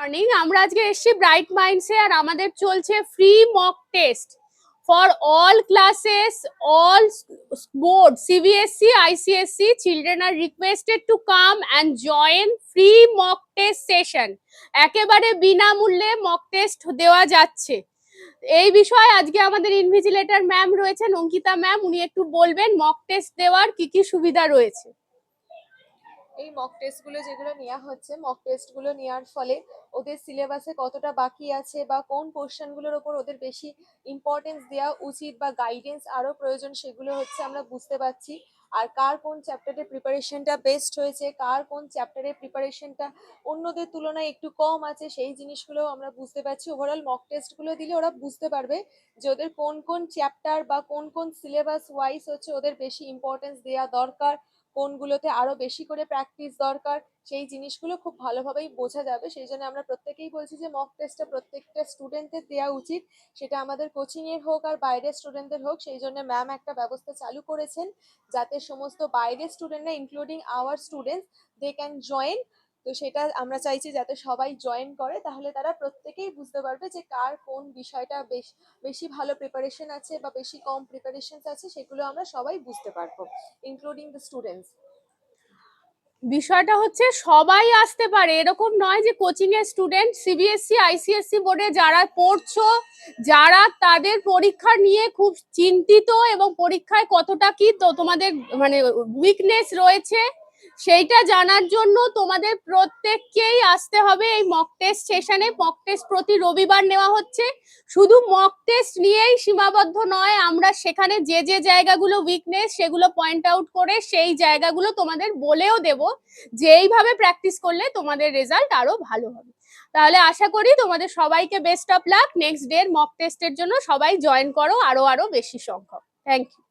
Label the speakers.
Speaker 1: Morning. আমরা আজকে এসেছি ব্রাইট মাইন্ডসে, আর আমাদের চলছে free mock test for all classes, all board, CBSE, ICSE. Children are requested to come and join free mock test session. একেবারে বিনামূল্যে mock test দেওয়া যাচ্ছে। এই বিষয়ে আজকে আমাদের ইনভিজিলেটর ম্যাম রয়েছেন, অঙ্কিতা ম্যাম। উনি একটু বলবেন মক টেস্ট দেওয়ার কি কি সুবিধা রয়েছে।
Speaker 2: এই মক টেস্টগুলো যেগুলো নেওয়া হচ্ছে, মক টেস্টগুলো নেওয়ার ফলে ওদের সিলেবাসে কতটা বাকি আছে বা কোন কোশ্চেনগুলোর ওপর ওদের বেশি ইম্পর্টেন্স দেওয়া উচিত বা গাইডেন্স আরও প্রয়োজন, সেগুলো হচ্ছে আমরা বুঝতে পারছি। আর কার কোন চ্যাপ্টারের প্রিপারেশনটা বেস্ট হয়েছে, কার কোন চ্যাপ্টারের প্রিপারেশনটা অন্যদের তুলনায় একটু কম আছে, সেই জিনিসগুলো আমরা বুঝতে পারছি। ওভারঅল মক টেস্টগুলো দিলে ওরা বুঝতে পারবে যে ওদের কোন কোন চ্যাপ্টার বা কোন কোন সিলেবাস ওয়াইজ হচ্ছে ওদের বেশি ইম্পর্টেন্স দেওয়া দরকার, কোনগুলোতে আরো বেশি করে প্র্যাকটিস দরকার, সেই জিনিসগুলো খুব ভালোভাবেই বোঝা যাবে। সেই জন্য আমরা প্রত্যেকেই বলছি যে মক টেস্টটা প্রত্যেকটা স্টুডেন্টদের দেওয়া উচিত, সেটা আমাদের কোচিং এর হোক আর বাইরের স্টুডেন্টদের হোক। সেই জন্য ম্যাম একটা ব্যবস্থা চালু করেছেন যাতে সমস্ত বাইরের স্টুডেন্টরা including our students they can join. তো সেটা আমরা চাইছি যাতে সবাই জয়েন করে, তাহলে তারা প্রত্যেকেই বুঝতে পারবে যে কার কোন বিষয়টা বেশি ভালো প্রিপারেশন আছে বা বেশি কম প্রিপারেশন আছে, সেগুলো আমরা সবাই বুঝতে পারবো, ইনক্লুডিং দ্য স্টুডেন্টস।
Speaker 1: বিষয়টা হচ্ছে সবাই আসতে পারে, এরকম নয় যে কোচিং এর স্টুডেন্ট। সিবিএসসি, আইসিএসসি বোর্ডে যারা পড়ছো, যারা তাদের পরীক্ষা নিয়ে খুব চিন্তিত এবং পরীক্ষায় কতটা কি তো তোমাদের মানে উইকনেস রয়েছে সেইটা জানার জন্য তোমাদের প্রত্যেককেই আসতে হবে এই মক টেস্ট সেশনে। মক টেস্ট প্রতি রবিবার নেওয়া হচ্ছে। শুধু মক টেস্ট নিয়েই সীমাবদ্ধ নয়, আমরা সেখানে যে যে জায়গাগুলো উইকনেস সেগুলো পয়েন্ট আউট করে সেই জায়গাগুলো তোমাদের বলেও দেব যে এইভাবে প্র্যাকটিস করলে তোমাদের রেজাল্ট আরো ভালো হবে। তাহলে আশা করি তোমাদের সবাইকে best of luck. Next day mock টেস্টের জন্য সবাই জয়েন করো আরো বেশি সংখ্যক। Thank you.